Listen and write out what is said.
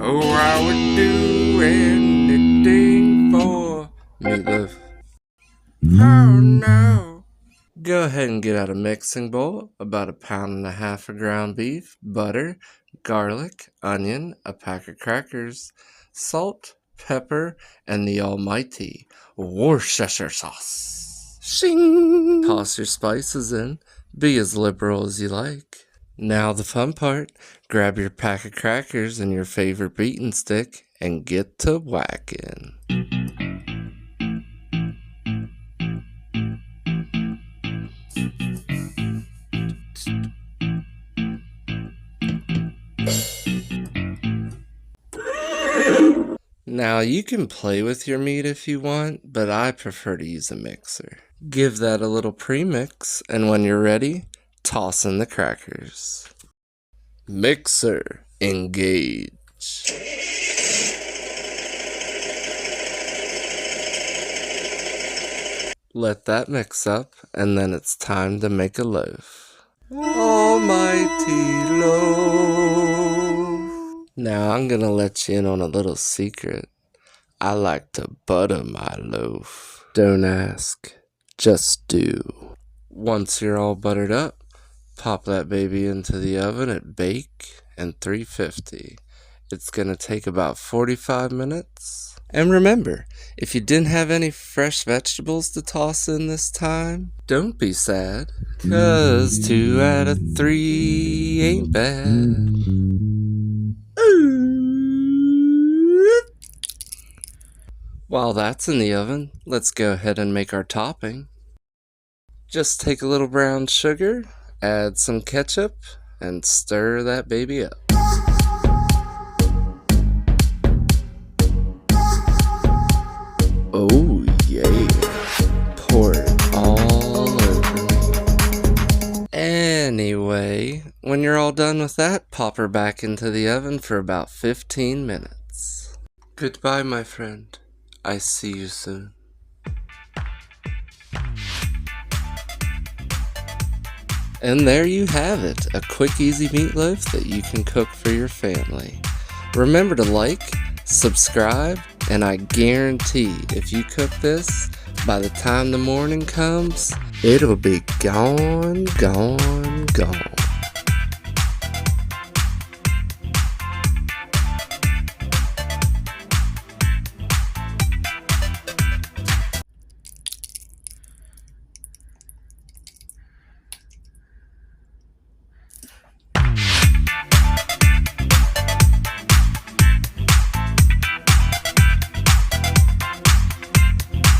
Oh, I would do anything for Meatloaf. Oh no. Go ahead and get out a mixing bowl, about 1.5 pounds of ground beef, butter, garlic, onion, a pack of crackers, salt, pepper, and the almighty Worcestershire sauce. Shing! Toss your spices in. Be as liberal as you like. Now the fun part. Grab your pack of crackers and your favorite beating stick and get to whacking. Now you can play with your meat if you want, but I prefer to use a mixer. Give that a little premix, and when you're ready, toss in the crackers. Mixer, engage. Let that mix up, and then it's time to make a loaf. Almighty loaf. Now I'm gonna let you in on a little secret. I like to butter my loaf. Don't ask, just do. Once you're all buttered up, pop that baby into the oven at bake and 350. It's gonna take about 45 minutes. And remember, if you didn't have any fresh vegetables to toss in this time, don't be sad, 'cause 2 out of 3 ain't bad. While that's in the oven, let's go ahead and make our topping. Just take a little brown sugar, add some ketchup, and stir that baby up. Oh yeah, pour it all over. Anyway, when you're all done with that, pop her back into the oven for about 15 minutes. Goodbye, my friend. I see you soon. And there you have it, a quick, easy meatloaf that you can cook for your family. Remember to like, subscribe, and I guarantee if you cook this, by the time the morning comes, it'll be gone, gone, gone.